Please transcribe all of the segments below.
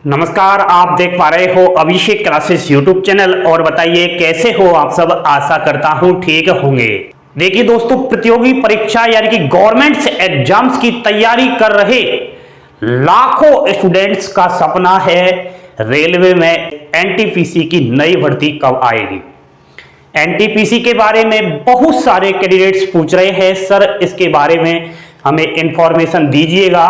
नमस्कार, आप देख पा रहे हो अभिषेक क्लासेस यूट्यूब चैनल। और बताइए कैसे हो आप सब। आशा करता हूं ठीक होंगे। देखिए दोस्तों, प्रतियोगी परीक्षा यानी कि गवर्नमेंट एग्जाम्स की तैयारी कर रहे लाखों स्टूडेंट्स का सपना है रेलवे में एनटीपीसी की नई भर्ती कब आएगी। एनटीपीसी के बारे में बहुत सारे कैंडिडेट्स पूछ रहे हैं, सर इसके बारे में हमें इंफॉर्मेशन दीजिएगा।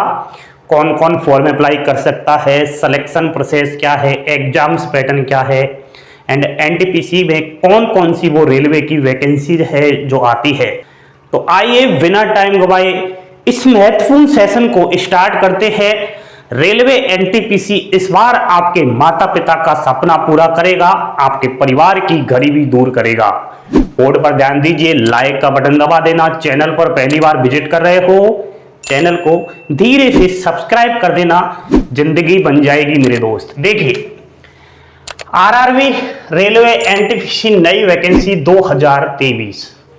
कौन कौन फॉर्म अप्लाई कर सकता है, सिलेक्शन प्रोसेस क्या है, एग्जाम्स पैटर्न क्या है, एंड एनटीपीसी में कौन कौन सी वो रेलवे की वैकेंसीज है जो आती है। तो आइए बिना टाइम गवाए इस महत्वपूर्ण सेशन को स्टार्ट करते हैं। रेलवे एनटीपीसी इस बार आपके माता पिता का सपना पूरा करेगा, आपके परिवार की गरीबी दूर करेगा। बोर्ड पर ध्यान दीजिए, लाइक का बटन दबा देना। चैनल पर पहली बार विजिट कर रहे हो, चैनल को धीरे से सब्सक्राइब कर देना, जिंदगी बन जाएगी मेरे दोस्त। देखिए, आरआरबी रेलवे एनटीपीसी नई वैकेंसी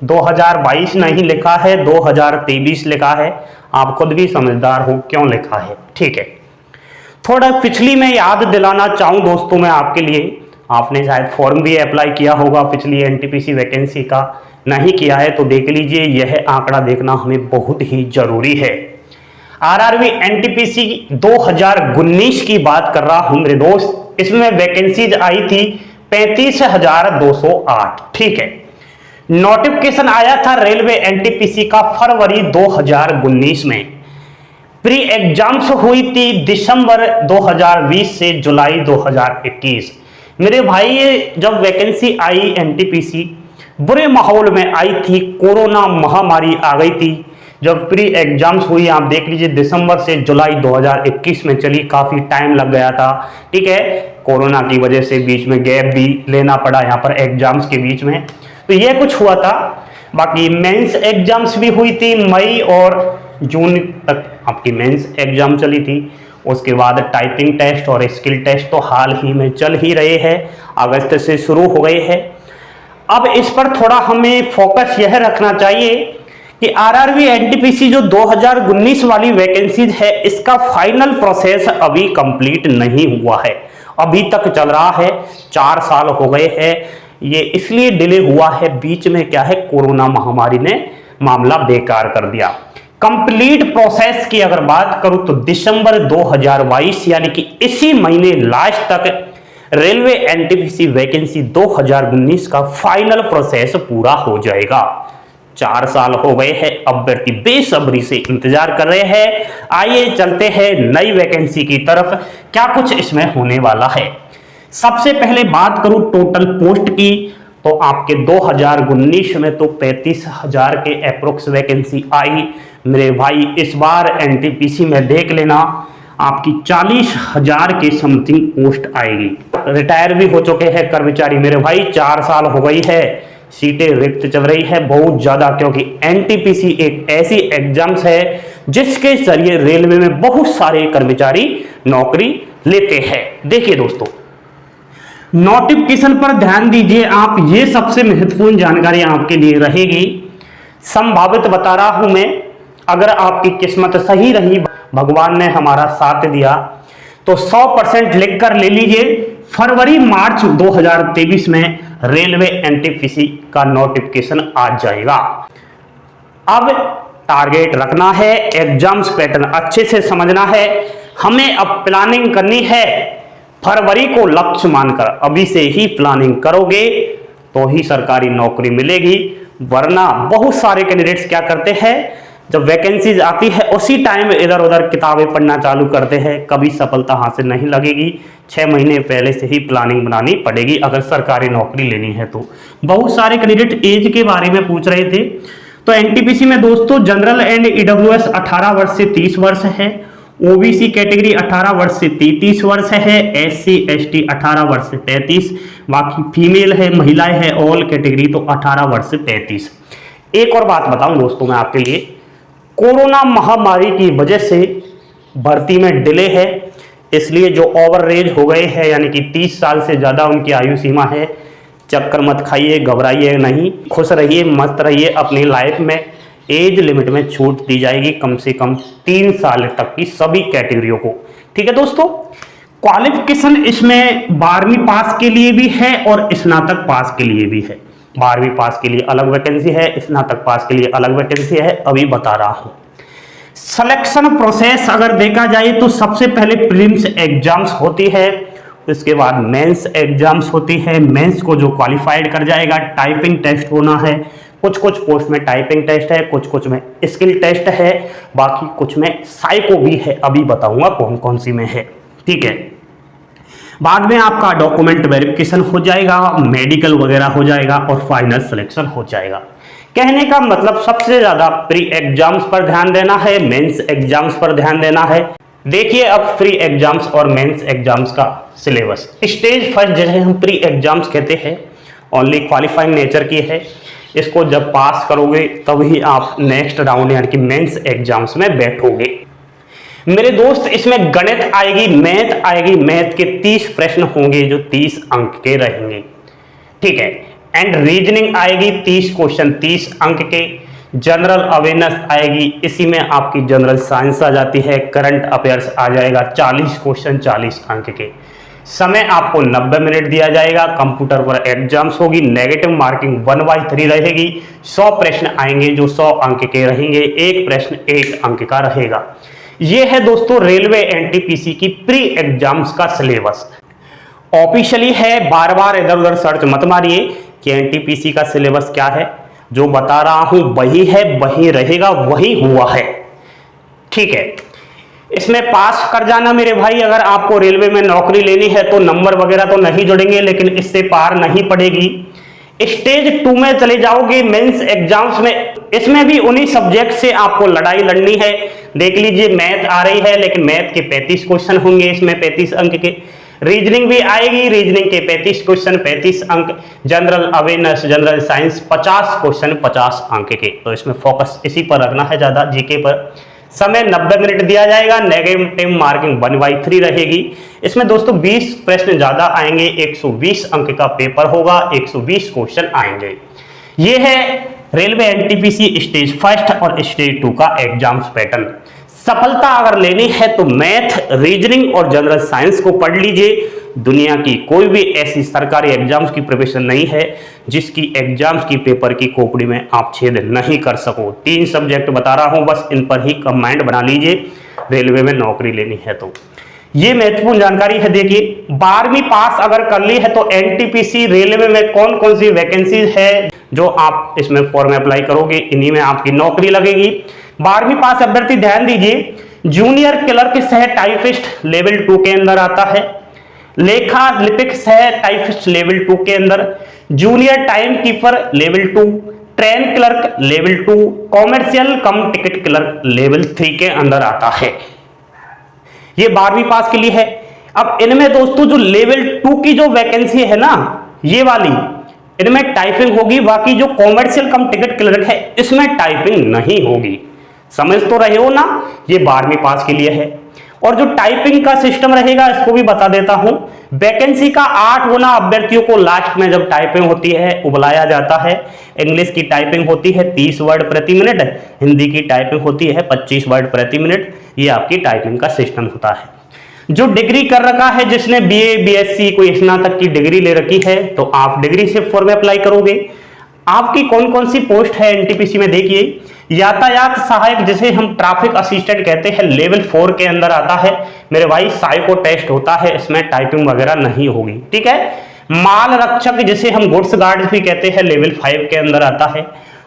2022 नहीं लिखा है, 2023 लिखा है। आप खुद भी समझदार हो क्यों लिखा है, ठीक है। थोड़ा पिछली में याद दिलाना चाहूं दोस्तों मैं आपके लिए, आपने शायद फॉर्म भी अप्लाई किया होगा पिछली एनटीपीसी वैकेंसी का। नहीं किया है तो देख लीजिए, यह आंकड़ा देखना हमें बहुत ही जरूरी है। आरआरबी एनटीपीसी 2019 की बात कर रहा हूं मेरे दोस्त। इसमें वैकेंसीज आई थी 35,208, ठीक है। नोटिफिकेशन आया था रेलवे एनटीपीसी का फरवरी 2019 में। प्री एग्जाम्स हुई थी दिसंबर 2020 से जुलाई 2021। मेरे भाई, ये जब वैकेंसी आई एनटीपीसी बुरे माहौल में आई थी, कोरोना महामारी आ गई थी। जब प्री एग्जाम्स हुई, आप देख लीजिए, दिसंबर से जुलाई 2021 में चली, काफी टाइम लग गया था, ठीक है। कोरोना की वजह से बीच में गैप भी लेना पड़ा यहाँ पर एग्जाम्स के बीच में, तो ये कुछ हुआ था। बाकी मेंस एग्जाम्स भी हुई थी, मई और जून तक आपकी मेंस एग्जाम चली थी। उसके बाद टाइपिंग टेस्ट और स्किल टेस्ट तो हाल ही में चल ही रहे हैं, अगस्त से शुरू हो गए हैं। अब इस पर थोड़ा हमें फोकस यह रखना चाहिए कि आरआरबी एनटीपीसी जो 2019 वाली वैकेंसीज है, इसका फाइनल प्रोसेस अभी कंप्लीट नहीं हुआ है, अभी तक चल रहा है। 4 साल हो गए हैं। ये इसलिए डिले हुआ है, बीच में क्या है, कोरोना महामारी ने मामला बेकार कर दिया। कंप्लीट प्रोसेस की अगर बात करूं तो दिसंबर 2022 यानी कि इसी महीने लास्ट तक रेलवे एनटीपीसी वैकेंसी 2019 का फाइनल प्रोसेस पूरा हो जाएगा। 4 साल हो गए हैं, अभ्यर्थी बेसब्री से इंतजार कर रहे हैं। आइए चलते हैं नई वैकेंसी की तरफ, क्या कुछ इसमें होने वाला है। सबसे पहले बात करूं टोटल पोस्ट की, तो आपके 2019 में तो 35,000 के अप्रोक्स वैकेंसी आई। मेरे भाई, इस बार एनटीपीसी में देख लेना, आपकी 40,000 के समथिंग पोस्ट आएगी। रिटायर भी हो चुके हैं कर्मचारी मेरे भाई, 4 साल हो गई है, सीटें रिक्त चल रही है बहुत ज्यादा, क्योंकि एनटीपीसी एक ऐसी एग्जाम्स है जिसके जरिए रेलवे में बहुत सारे कर्मचारी नौकरी लेते हैं। देखिए दोस्तों, नोटिफिकेशन पर ध्यान दीजिए आप, ये सबसे महत्वपूर्ण जानकारी आपके लिए रहेगी। संभावित बता रहा हूं मैं, अगर आपकी किस्मत सही रही, भगवान ने हमारा साथ दिया, तो 100% लिख कर ले लीजिए, फरवरी मार्च 2023 में रेलवे एनटीपीसी का नोटिफिकेशन आ जाएगा। अब टारगेट रखना है, एग्जाम्स पैटर्न अच्छे से समझना है, हमें अब प्लानिंग करनी है। फरवरी को लक्ष्य मानकर अभी से ही प्लानिंग करोगे तो ही सरकारी नौकरी मिलेगी, वरना बहुत सारे कैंडिडेट्स क्या करते हैं, जब वैकेंसीज आती है उसी टाइम इधर उधर किताबें पढ़ना चालू करते हैं, कभी सफलता हासिल नहीं लगेगी। 6 महीने पहले से ही प्लानिंग बनानी पड़ेगी अगर सरकारी नौकरी लेनी है तो। बहुत सारे कैंडिडेट एज के बारे में पूछ रहे थे, तो एनटीपीसी में दोस्तों जनरल एंड ईडब्ल्यूएस 18 वर्ष से 30 वर्ष है, ओबीसी कैटेगरी 18 वर्ष से 33 वर्ष है, एससी एसटी 18 वर्ष से 33, बाकी फीमेल है, महिलाएं है, ऑल कैटेगरी तो 18 वर्ष से 33। एक और बात बताऊं दोस्तों मैं आपके लिए, कोरोना महामारी की वजह से भर्ती में डिले है, इसलिए जो ओवर एज हो गए हैं यानी कि 30 साल से ज़्यादा उनकी आयु सीमा है, चक्कर मत खाइए, घबराइए नहीं, खुश रहिए, मस्त रहिए अपनी लाइफ में। एज लिमिट में छूट दी जाएगी कम से कम 3 साल तक की सभी कैटेगरियों को, ठीक है दोस्तों। क्वालिफिकेशन इसमें 12वीं पास के लिए भी है और स्नातक पास के लिए भी है। 12वीं पास के लिए अलग वैकेंसी है, स्नातक पास के लिए अलग वैकेंसी है, अभी बता रहा हूं। सिलेक्शन प्रोसेस अगर देखा जाए तो सबसे पहले प्रीलिम्स एग्जाम्स होती है, उसके बाद मेंस एग्जाम्स होती है। मेंस को जो क्वालिफाइड कर जाएगा, टाइपिंग टेस्ट होना है, कुछ कुछ पोस्ट में टाइपिंग टेस्ट है, कुछ कुछ में स्किल टेस्ट है, बाकी कुछ में साइको भी है, अभी बताऊंगा कौन कौन सी में है। ठीक है, बाद में आपका डॉक्यूमेंट वेरिफिकेशन हो जाएगा, मेडिकल वगैरह हो जाएगा और फाइनल सिलेक्शन हो जाएगा। कहने का मतलब सबसे ज्यादा प्री एग्जाम्स पर ध्यान देना है, मेंस एग्जाम्स पर ध्यान देना है। देखिए अब प्री एग्जाम्स और मेंस एग्जाम्स का सिलेबस। स्टेज फर्स्ट जिसे हम प्री एग्जाम्स कहते हैं, ओनली क्वालिफाइंग नेचर की है। इसको जब पास करोगे तभी आप नेक्स्ट राउंड यानी कि मेंस एग्जाम्स में बैठोगे। मेरे दोस्त इसमें गणित आएगी, मैथ आएगी, मैथ के 30 प्रश्न होंगे जो 30 अंक के रहेंगे। ठीक है, एंड रीजनिंग आएगी 30 क्वेश्चन 30 अंक के। जनरल अवेयरनेस आएगी, इसी में आपकी जनरल साइंस आ जाती है, करंट अफेयर्स आ जाएगा 40 क्वेश्चन 40 अंक के। समय आपको 90 मिनट दिया जाएगा। कंप्यूटर पर एग्जाम्स होगी, नेगेटिव मार्किंग 1/3 रहेगी। 100 प्रश्न आएंगे जो 100 अंक के रहेंगे, एक प्रश्न 1 अंक का रहेगा। ये है दोस्तों रेलवे एनटीपीसी की प्री एग्जाम्स का सिलेबस। ऑफिशियली है, बार बार इधर उधर सर्च मत मारिए कि एनटीपीसी का सिलेबस क्या है। जो बता रहा हूं वही है, वही रहेगा, वही हुआ है। ठीक है, इसमें पास कर जाना मेरे भाई। अगर आपको रेलवे में नौकरी लेनी है तो नंबर वगैरह तो नहीं जुड़ेंगे, लेकिन इससे पार नहीं पड़ेगी। स्टेज 2 में चले जाओगे मेंस एग्जाम्स में, इसमें भी उन्हीं सब्जेक्ट से आपको लड़ाई लड़नी है। देख लीजिए मैथ आ रही है, लेकिन मैथ के 35 क्वेश्चन होंगे इसमें 35 अंक के। रीजनिंग भी आएगी, रीजनिंग के 35 क्वेश्चन 35 अंक। General awareness general science 50 question 50 अंक के। तो इसमें फोकस इसी पर रखना है ज्यादा, जीके पर। समय 90 मिनट दिया जाएगा, नेगेटिव मार्किंग 1/3 रहेगी। इसमें दोस्तों 20 प्रश्न ज्यादा आएंगे, 120 अंक का पेपर होगा, 120 क्वेश्चन आएंगे। ये है रेलवे एनटीपीसी स्टेज फर्स्ट और स्टेज 2 का एग्जाम्स पैटर्न। सफलता अगर लेनी है तो मैथ, रीजनिंग और जनरल साइंस को पढ़ लीजिए। दुनिया की कोई भी ऐसी सरकारी एग्जाम्स की प्रिपरेशन नहीं है जिसकी एग्जाम्स की पेपर की खोपड़ी में आप छेद नहीं कर सको। 3 सब्जेक्ट बता रहा हूं, बस इन पर ही कमांड बना लीजिए रेलवे में नौकरी लेनी है तो। ये महत्वपूर्ण जानकारी है। देखिए 12वीं पास अगर कर ली है तो एनटीपीसी रेलवे में कौन कौन सी वैकेंसीज है जो आप इसमें फॉर्म अप्लाई करोगे, इन्हीं में आपकी नौकरी लगेगी। 12वीं पास अभ्यर्थी ध्यान दीजिए, जूनियर क्लर्क सह टाइपिस्ट लेवल 2 के अंदर आता है, लेखा लिपिक सह टाइपिस्ट लेवल 2 के अंदर, junior time keeper level 2, train clerk level 2, commercial कम टिकट क्लर्क लेवल 3 के अंदर आता है। ये 12वीं पास के लिए है। अब इनमें दोस्तों जो लेवल 2 की जो वैकेंसी है ना, ये वाली, इनमें टाइपिंग होगी। बाकी जो कॉमर्शियल कम टिकट क्लर्क है इसमें टाइपिंग नहीं होगी। समझ तो रहे हो ना, ये 12वीं पास के लिए है। और जो टाइपिंग का सिस्टम रहेगा इसको भी बता देता हूं। वैकेंसी का 8 गुना अभ्यर्थियों को लास्ट में जब टाइपिंग होती है वो बुलाया जाता है। इंग्लिश की टाइपिंग होती है 30 वर्ड प्रति मिनट, हिंदी की टाइपिंग होती है 25 वर्ड प्रति मिनट। ये आपकी टाइपिंग का सिस्टम होता है। जो डिग्री कर रखा है, जिसने बीए, बीएससी, कोई स्नातक की डिग्री ले रखी है, तो आप डिग्री से फॉर्म अप्लाई करोगे। आपकी कौन कौन सी पोस्ट है एनटीपीसी में देखिए। यातायात सहायक जिसे हम ट्रैफिक असिस्टेंट कहते हैं, लेवल 4 के अंदर आता है मेरे भाई। साइको टेस्ट होता है, इसमें टाइपिंग वगैरह नहीं होगी। ठीक है। माल रक्षक जिसे हम गुड्स गार्ड भी कहते हैं, लेवल 5 के अंदर आता है।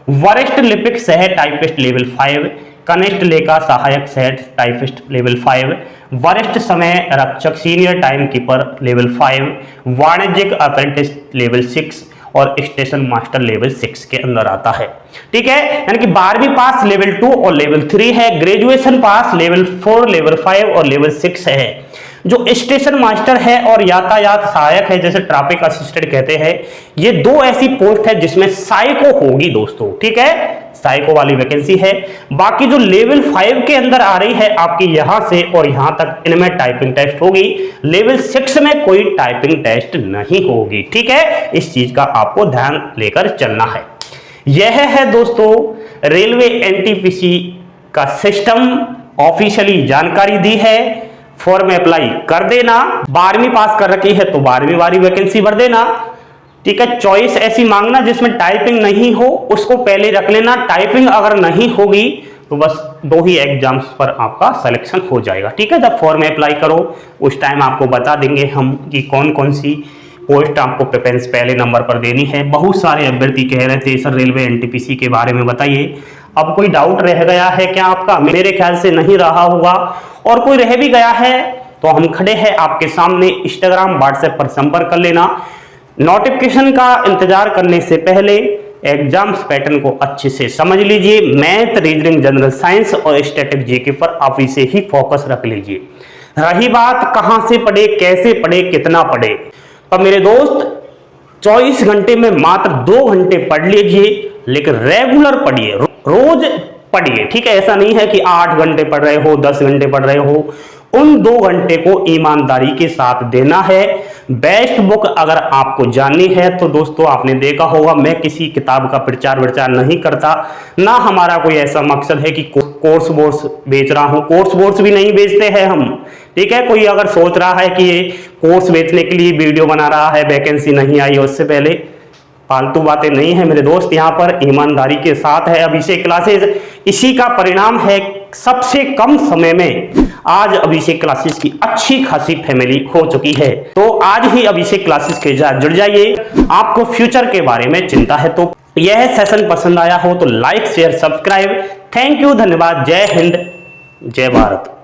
वरिष्ठ लिपिक सह टाइपिस्ट लेवल 5, कनिष्ठ लेखा सहायक सह टाइपिस्ट लेवल 5, वरिष्ठ समय रक्षक सीनियर टाइम कीपर लेवल 5, वाणिज्यिक अप्रेंटिस लेवल 6 और स्टेशन मास्टर लेवल 6 के अंदर आता है। ठीक है, यानी कि 12वीं पास लेवल 2 और लेवल 3 है। ग्रेजुएशन पास लेवल 4, लेवल 5 और लेवल 6 है। जो स्टेशन मास्टर है और यातायात सहायक है, जैसे ट्रैफिक असिस्टेंट कहते हैं, ये 2 ऐसी पोस्ट है जिसमें साइको होगी दोस्तों। ठीक है, साइको वाली वैकेंसी है। बाकी जो लेवल 5 के अंदर आ रही है आपकी यहां से और यहां तक, इनमें टाइपिंग टेस्ट होगी। लेवल 6 में कोई टाइपिंग टेस्ट नहीं होगी। ठीक है, इस चीज का आपको ध्यान लेकर चलना है। यह है दोस्तों रेलवे एनटीपीसी का सिस्टम, ऑफिशियली जानकारी दी है। फॉर्म अप्लाई कर देना। 12वीं पास कर रखी है तो 12वीं वाली वैकेंसी भर देना। ठीक है, चॉइस ऐसी मांगना जिसमें टाइपिंग नहीं हो, उसको पहले रख लेना। टाइपिंग अगर नहीं होगी तो बस 2 ही एग्जाम्स पर आपका सिलेक्शन हो जाएगा। ठीक है, जब फॉर्म अप्लाई करो उस टाइम आपको बता देंगे हम कि कौन कौन सी पोस्ट आपको प्रेफरेंस पहले नंबर पर देनी है। बहुत सारे अभ्यर्थी कह रहे थे सर रेलवे एनटीपीसी के बारे में बताइए। अब कोई डाउट रह गया है क्या आपका? मेरे ख्याल से नहीं रहा होगा, और कोई रह भी गया है तो हम खड़े हैं आपके सामने। इंस्टाग्राम व्हाट्सएप पर संपर्क कर लेना। नोटिफिकेशन का इंतजार करने से पहले एग्जाम्स पैटर्न को अच्छे से समझ लीजिए। मैथ, रीजनिंग, जनरल साइंस और स्टैटिक जीके पर आप इसे ही फोकस रख लीजिए। रही बात कहां से पढ़े, कैसे पढ़े, कितना पढ़े, तो मेरे दोस्त 24 घंटे में मात्र 2 घंटे पढ़ लीजिए, लेकिन रेगुलर पढ़िए, रोज पढ़िए। ठीक है, ऐसा नहीं है कि 8 घंटे पढ़ रहे हो, 10 घंटे पढ़ रहे हो। उन 2 घंटे को ईमानदारी के साथ देना है। बेस्ट बुक अगर आपको जाननी है तो दोस्तों आपने देखा होगा मैं किसी किताब का प्रचार विचार नहीं करता, ना हमारा कोई ऐसा मकसद है कि कोर्स वोर्स बेच रहा हूं। कोर्स वोर्स भी नहीं बेचते हैं हम। ठीक है, कोई अगर सोच रहा है कि ये कोर्स बेचने के लिए वीडियो बना रहा है, वैकेंसी नहीं आई उससे पहले, फालतू बातें नहीं है मेरे दोस्त। यहाँ पर ईमानदारी के साथ है अभिषेक क्लासेस। इसी का परिणाम है सबसे कम समय में आज अभिषेक क्लासेस की अच्छी खासी फैमिली हो चुकी है। तो आज ही अभिषेक क्लासेस के साथ जुड़ जाइए। आपको फ्यूचर के बारे में चिंता है तो यह सेशन पसंद आया हो तो like, share, subscribe. Thank you, धन्यवाद। जय हिंद, जय भारत।